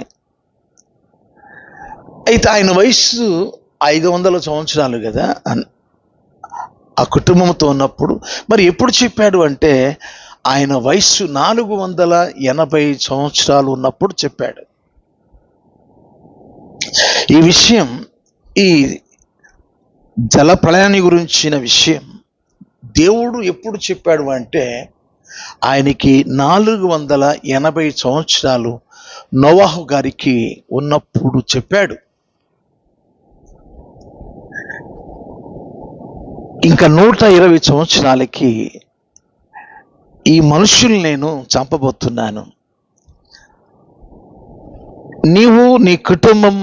అయితే ఆయన వయస్సు 500 సంవత్సరాలు కదా ఆ కుటుంబంతో ఉన్నప్పుడు. మరి ఎప్పుడు చెప్పాడు అంటే, ఆయన వయస్సు 480 సంవత్సరాలు ఉన్నప్పుడు చెప్పాడు. ఈ విషయం, ఈ జల ప్రళయాన్ని గురించిన విషయం దేవుడు ఎప్పుడు చెప్పాడు అంటే, ఆయనకి 480 సంవత్సరాలు నోవహు గారికి ఉన్నప్పుడు చెప్పాడు. ఇంకా 120 సంవత్సరాలకి ఈ మనుషుల్ని నేను చంపబోతున్నాను. నీవు నీ కుటుంబం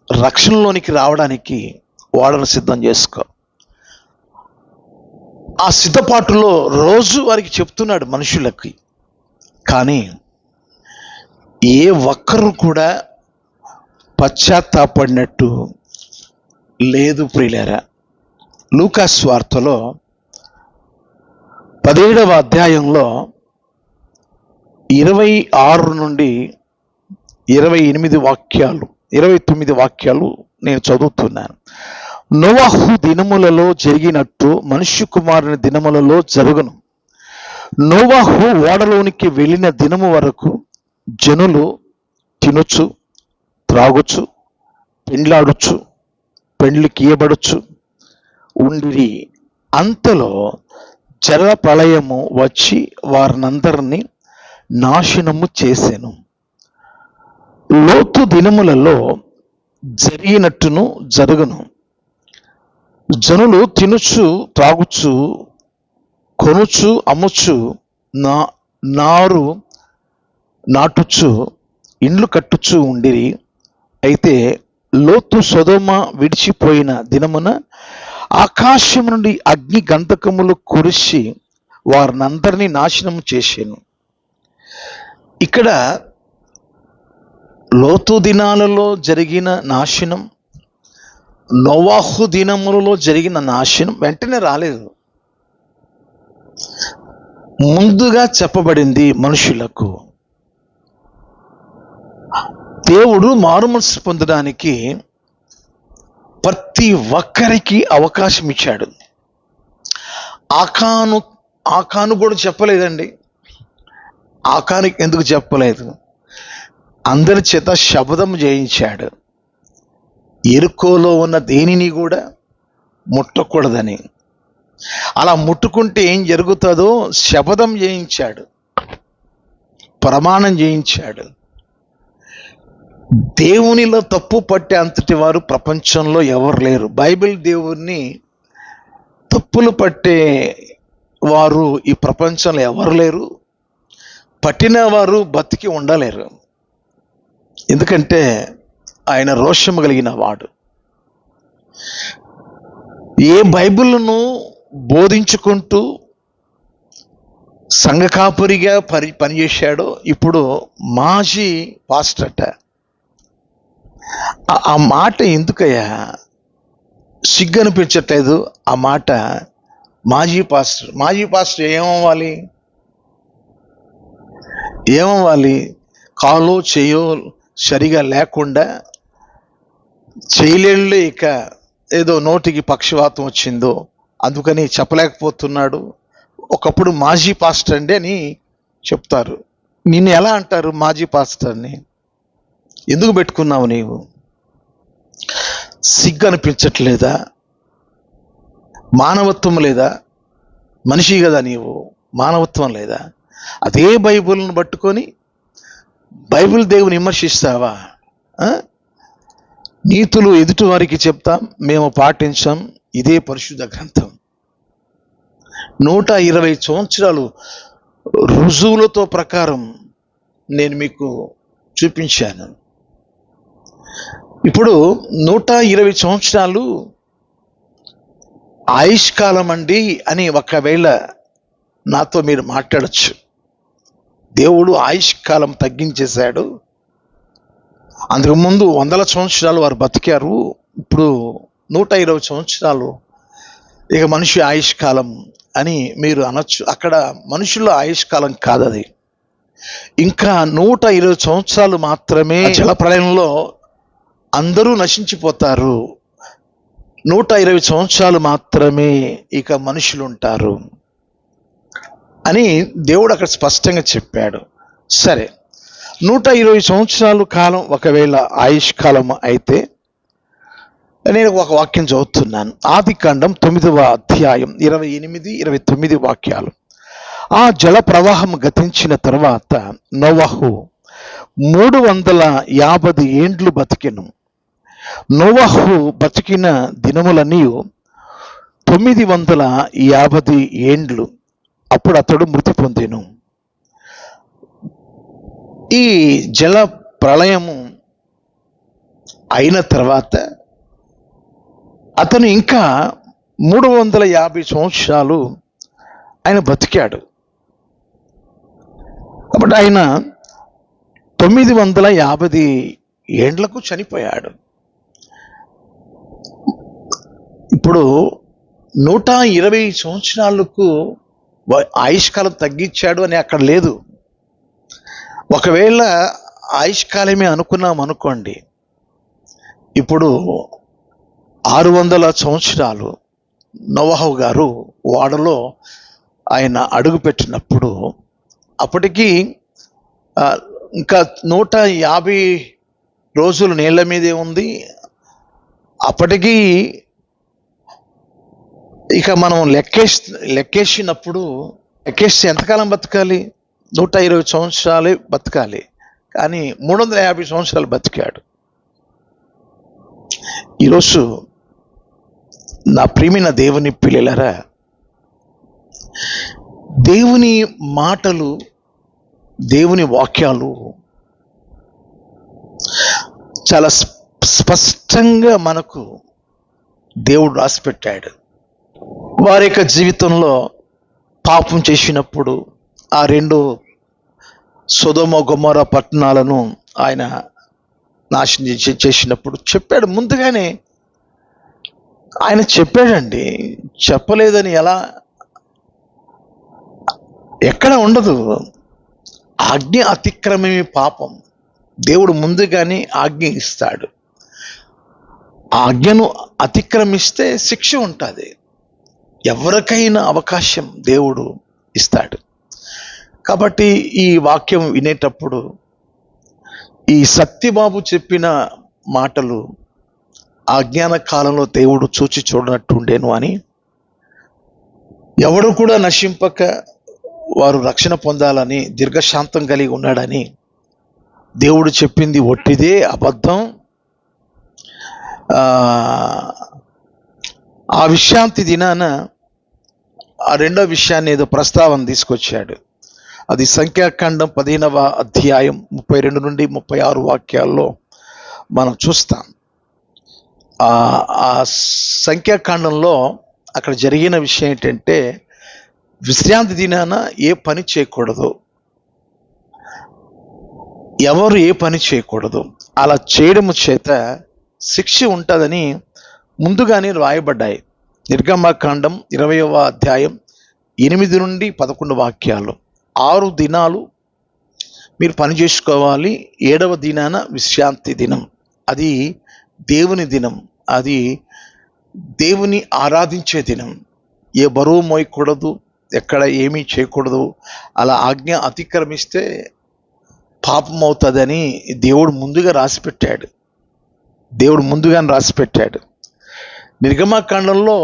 రక్షణలోనికి రావడానికి ఓడను సిద్ధం చేసుకో. ఆ సిద్ధపాటులో రోజు వారికి చెప్తున్నాడు మనుషులకి. కానీ ఏ ఒక్కరు కూడా పశ్చాత్తాపడినట్టు లేదు ప్రియులారా. లూకా సువార్తలో 17వ అధ్యాయంలో 26 నుండి 29 వాక్యాలు నేను చదువుతున్నాను. నోవహు దినములలో జరిగినట్టు మనుష్య కుమారుని దినములలో జరుగును. నోవహు ఓడలోనికి వెళ్ళిన దినము వరకు జనులు తినొచ్చు, త్రాగుచు, పెండ్లాడుచు, పెండ్లికియబడుచు ఉండిరి. అంతలో జల ప్రళయము వచ్చి వారినందరినీ నాశనము చేసెను. లోతు దినములలో జరిగినట్టును జరుగును. జనులు తినుచు, త్రాగుచు, కొనుచు, అమ్ముచు, నారు నాటుచు, ఇండ్లు కట్టుచు ఉండిరి. అయితే లోతు సొదొమ విడిచిపోయిన దినమున ఆకాశం నుండి అగ్ని గంధకములు కురిసి వారినందరినీ నాశనం చేశాను. ఇక్కడ లోతు దినాలలో జరిగిన నాశనం, నోవహు దినములలో జరిగిన నాశనం వెంటనే రాలేదు. ముందుగా చెప్పబడింది మనుషులకు. దేవుడు మారుమనసు పొందడానికి ప్రతి ఒక్కరికి అవకాశం ఇచ్చాడు. ఆకాను కూడా చెప్పలేదండి. ఆకానికి ఎందుకు చెప్పలేదు? అందరి చేత శపథం చేయించాడు. ఎరుకోలో ఉన్న దేనిని కూడా ముట్టకూడదని. అలా ముట్టుకుంటే ఏం జరుగుతుందో శపథం చేయించాడు, ప్రమాణం చేయించాడు. దేవునిలో తప్పు పట్టే అంతటి వారు ప్రపంచంలో ఎవరు లేరు. బైబిల్ దేవుణ్ణి తప్పులు పట్టే వారు ఈ ప్రపంచంలో ఎవరు లేరు. పట్టిన వారు బతికి ఉండలేరు. ఎందుకంటే ఆయన రోషము కలిగిన వాడు. ఏ బైబిల్ను బోధించుకుంటూ సంఘ కాపురిగా పనిచేశాడో ఇప్పుడు మాజీ పాస్టర్ అట. ఆ మాట ఎందుకయ్యా సిగ్గు అనిపించట్లేదు? ఆ మాట మాజీ పాస్టర్ ఏమవ్వాలి? కాలో చేయో సరిగా లేకుండా చేయలేళ్ళే, ఇక ఏదో నోటికి పక్షవాతం వచ్చిందో అందుకని చెప్పలేకపోతున్నాడు. ఒకప్పుడు మాజీ పాస్టర్ అండి అని చెప్తారు. నిన్ను ఎలా అంటారు మాజీ పాస్టర్ని? ఎందుకు పెట్టుకున్నావు నీవు? సిగ్గు అనిపించట్లేదా? మానవత్వం లేదా? మనిషి కదా నీవు, మానవత్వం లేదా? అదే బైబిల్ను పట్టుకొని బైబిల్ దేవుని విమర్శిస్తావా? నీతులు ఎదుటి వారికి చెప్తాం, మేము పాటించాం, ఇదే పరిశుద్ధ గ్రంథం. 120 సంవత్సరాలు రుజువులతో ప్రకారం నేను మీకు చూపించాను. ఇప్పుడు 120 సంవత్సరాలు ఆయుష్కాలం అండి అని ఒకవేళ నాతో మీరు మాట్లాడచ్చు. దేవుడు ఆయుష్కాలం తగ్గించేశాడు. అంతకుముందు 100 సంవత్సరాలు వారు బతికారు, ఇప్పుడు 120 సంవత్సరాలు ఇక మనిషి ఆయుష్కాలం అని మీరు అనొచ్చు. అక్కడ మనుషుల ఆయుష్కాలం కాదు అది. ఇంకా 120 సంవత్సరాలు మాత్రమే. జలప్రళయంలో అందరూ నశించిపోతారు. 120 సంవత్సరాలు మాత్రమే ఇక మనుషులు ఉంటారు అని దేవుడు అక్కడ స్పష్టంగా చెప్పాడు. సరే, 120 సంవత్సరాలు కాలం ఒకవేళ ఆయుష్కాలం అయితే నేను ఒక వాక్యం చదువుతున్నాను. ఆదికాండం 9వ అధ్యాయం 28-29 వాక్యాలు. ఆ జల ప్రవాహం గతించిన తర్వాత నోవహు 350 ఏండ్లు బతికెను. నోవహు బతికిన దినములన్నీ 950 ఏండ్లు. అప్పుడు అతడు మృతి పొందెను. ఈ జల ప్రళయము అయిన తర్వాత అతను ఇంకా 350 సంవత్సరాలు ఆయన బతికాడు. కాబట్టి ఆయన 950 ఏండ్లకు చనిపోయాడు. ఇప్పుడు 120 సంవత్సరాలకు ఆయుష్కాలం తగ్గించాడు అని అక్కడ లేదు. ఒకవేళ ఆయుష్కాలమే అనుకున్నాం అనుకోండి, ఇప్పుడు 600 సంవత్సరాలు నోవహు గారు ఓడలో ఆయన అడుగు పెట్టినప్పుడు అప్పటికి ఇంకా 150 రోజులు నీళ్ళ మీదే ఉంది. అప్పటికి ఇక మనం లెక్కేసినప్పుడు ఎంతకాలం బతకాలి? 120 సంవత్సరాలే బతకాలి. కానీ 350 సంవత్సరాలు బతికాడు. ఈరోజు నా ప్రియమైన దేవుని పిల్లలారా, దేవుని మాటలు, దేవుని వాక్యాలు చాలా స్పష్టంగా మనకు దేవుడు రాసిపెట్టాడు. వారి యొక్క జీవితంలో పాపం చేసినప్పుడు ఆ 2 సొదొమ గొమొర్ర పట్టణాలను ఆయన నాశనం చేసినప్పుడు చెప్పాడు. ముందుగానే ఆయన చెప్పాడండి. చెప్పలేదని ఎలా? ఎక్కడ ఉండదు. ఆజ్ఞ అతిక్రమమే పాపం. దేవుడు ముందుగానే ఆజ్ఞ ఇస్తాడు. ఆజ్ఞను అతిక్రమిస్తే శిక్ష ఉంటుంది. ఎవరికైనా అవకాశం దేవుడు ఇస్తాడు. కాబట్టి ఈ వాక్యం వినేటప్పుడు ఈ సత్యబాబు చెప్పిన మాటలు అజ్ఞాన కాలంలో దేవుడు చూచి చూడనట్టు ఉండేను అని, ఎవడు కూడా నశింపక వారు రక్షణ పొందాలని దీర్ఘశాంతం కలిగి ఉన్నాడని దేవుడు చెప్పింది ఒట్టిదే, అబద్ధం. ఆ విశ్రాంతి దినాన ఆ రెండో విషయాన్ని ఏదో ప్రస్తావన తీసుకొచ్చాడు. అది సంఖ్యాకాండం 15వ అధ్యాయం 32 నుండి 36 వాక్యాల్లో మనం చూస్తాం. ఆ సంఖ్యాకాండంలో అక్కడ జరిగిన విషయం ఏంటంటే, విశ్రాంతి దినాన ఏ పని చేయకూడదు, ఎవరు ఏ పని చేయకూడదు, అలా చేయడం చేత శిక్ష ఉంటుందని ముందుగానే రాయబడ్డాయి. నిర్గమకాండం 20వ అధ్యాయం 8 నుండి 11 వాక్యాలు. 6 దినాలు మీరు పని చేసుకోవాలి, 7వ దినాన విశ్రాంతి దినం. అది దేవుని దినం, అది దేవుని ఆరాధించే దినం. ఏ బరువు మోయకూడదు, ఎక్కడ ఏమీ చేయకూడదు. అలా ఆజ్ఞ అతిక్రమిస్తే పాపం అవుతుందని దేవుడు ముందుగానే రాసిపెట్టాడు. నిర్గమకాండంలో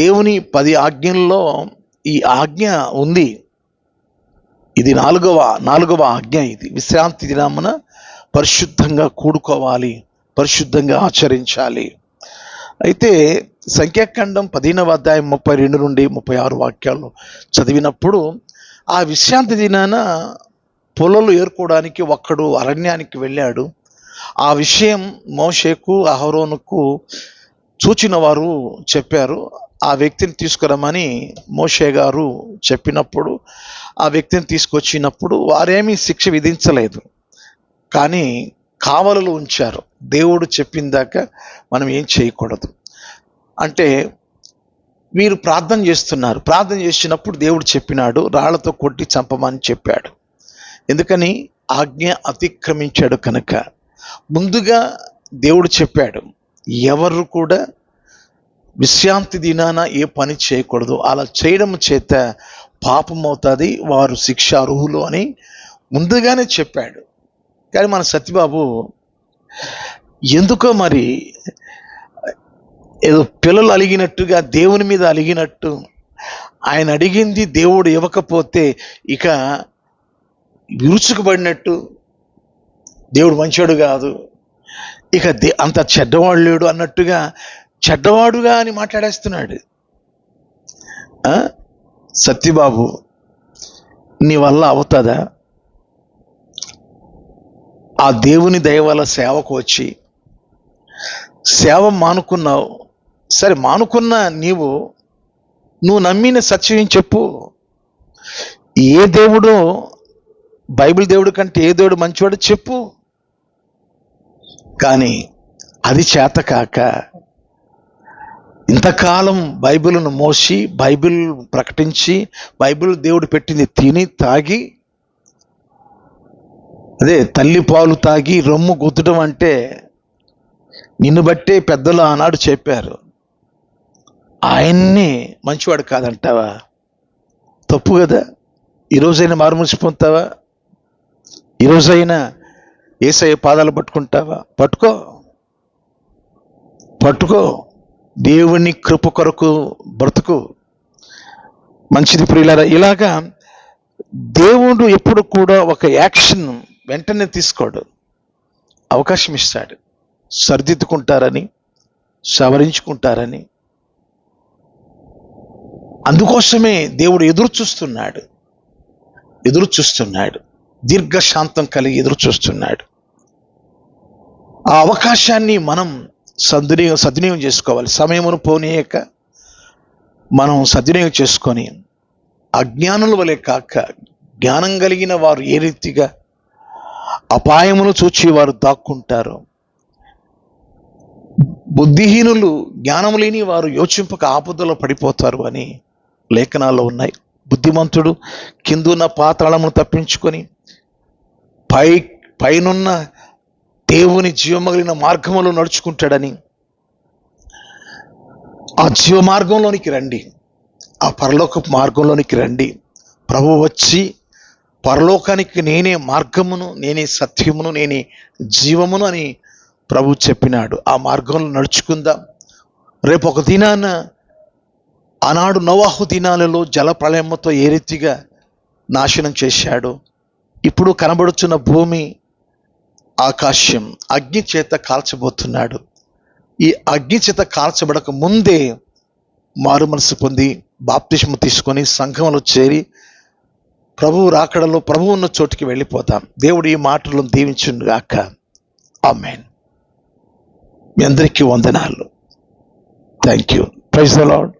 దేవుని 10 ఆజ్ఞల్లో ఈ ఆజ్ఞ ఉంది. ఇది నాలుగవ ఆజ్ఞ. ఇది విశ్రాంతి దినమున పరిశుద్ధంగా కూడుకోవాలి, పరిశుద్ధంగా ఆచరించాలి. అయితే సంఖ్యాకాండం 15వ అధ్యాయం 32 నుండి 36 వాక్యాలు చదివినప్పుడు, ఆ విశ్రాంతి దినాన పొలలు ఏరుకోవడానికి ఒక్కడు అరణ్యానికి వెళ్ళాడు. ఆ విషయం మోషేకు అహరోనుకు చూచిన వారు చెప్పారు. ఆ వ్యక్తిని తీసుకురమ్మని మోషే గారు చెప్పినప్పుడు, ఆ వ్యక్తిని తీసుకొచ్చినప్పుడు వారేమీ శిక్ష విధించలేదు, కానీ కావలలో ఉంచారు. దేవుడు చెప్పిన దాకా మనం ఏం చేయకూడదు. అంటే వీరు ప్రార్థన చేస్తున్నారు. ప్రార్థన చేసినప్పుడు దేవుడు చెప్పినాడు, రాళ్లతో కొట్టి చంపమని చెప్పాడు. ఎందుకని? ఆజ్ఞ అతిక్రమించాడు కనుక. ముందుగా దేవుడు చెప్పాడు, ఎవరు కూడా విశ్రాంతి దినాన ఏ పని చేయకూడదు, అలా చేయడం చేత పాపం అవుతుంది, వారు శిక్ష అర్హులు అని ముందుగానే చెప్పాడు. కానీ మన సత్యబాబు ఎందుకో మరి ఏదో పిల్లలు అలిగినట్టుగా, దేవుని మీద అలిగినట్టు, ఆయన అడిగింది దేవుడు ఇవ్వకపోతే ఇక విరుచుకుపడినట్టు, దేవుడు మంచోడు కాదు, ఇక అంత చెడ్డవాడు లేడు అన్నట్టుగా చెడ్డవాడుగా అని మాట్లాడేస్తున్నాడు. సత్యబాబు, నీ వల్ల అవుతుందా? ఆ దేవుని దయ వల్ల సేవకు వచ్చి సేవ మానుకున్నావు. సరే, మానుకున్న నువ్వు నమ్మిన సత్యం చెప్పు. ఏ దేవుడో, బైబిల్ దేవుడు కంటే ఏ దేవుడు మంచివాడు చెప్పు. కానీ అది చేత కాక ఇంతకాలం బైబిల్ను మోసి, బైబిల్ ప్రకటించి, బైబిల్ దేవుడు పెట్టింది తిని తాగి, అదే తల్లి పాలు తాగి రొమ్ము గుద్దడం అంటే, నిన్ను బట్టే పెద్దలు ఆనాడు చెప్పారు, ఆయన్ని మంచివాడు కాదంటావా? తప్పు కదా. ఈరోజైనా మారుమూసి పొందుతావా? ఈరోజైనా యేసయ్య పాదాలు పట్టుకుంటావా? పట్టుకో. దేవుని కృప కొరకు బ్రతుకు. మంచిది ప్రియులారా. ఇలాగా దేవుడు ఎప్పుడు కూడా ఒక యాక్షన్ వెంటనే తీసుకోడు, అవకాశం ఇస్తాడు. సరిదిద్దుకుంటారని, సవరించుకుంటారని. అందుకోసమే దేవుడు ఎదురు చూస్తున్నాడు, దీర్ఘశాంతం కలిగి ఎదురు చూస్తున్నాడు. ఆ అవకాశాన్ని మనం సద్వినియోగం చేసుకోవాలి. సమయమును పోనీయక మనం సద్వినియోగం చేసుకొని, అజ్ఞానుల వలె కాక జ్ఞానం కలిగిన వారు ఏ రీతిగా అపాయమును చూచి వారు దాక్కుంటారు, బుద్ధిహీనులు, జ్ఞానము లేని వారు యోచింపక ఆపదలో పడిపోతారు అని లేఖనాల్లో ఉన్నాయి. బుద్ధిమంతుడు కిందున్న పాతాళమును తప్పించుకొని పైనున్న దేవుని జీవమగిలిన మార్గములో నడుచుకుంటాడని. ఆ జీవ మార్గంలోనికి రండి, ఆ పరలోక మార్గంలోనికి రండి. ప్రభు వచ్చి పరలోకానికి నేనే మార్గమును, నేనే సత్యమును, నేనే జీవమును అని ప్రభు చెప్పినాడు. ఆ మార్గంలో నడుచుకుందాం. రేపు ఒక దినాన, ఆనాడు నోవాహు దినాలలో జల ప్రళయముతో ఏ రీతిగా నాశనం చేశాడు, ఇప్పుడు కనబడుచున్న భూమి ఆకాశం అగ్ని చేత కాల్చబోతున్నాడు. ఈ అగ్ని చేత కాల్చబడక ముందే మారు మనసు పొంది బాప్తిస్మం తీసుకొని సంఘంలో చేరి ప్రభువు రాకడలో ప్రభువు ఉన్న చోటికి వెళ్ళిపోతాం. దేవుడు ఈ మాటలను దీవించుగాక. ఆమేన్. మీ అందరికీ వందనాలు. Thank you. Praise the lord.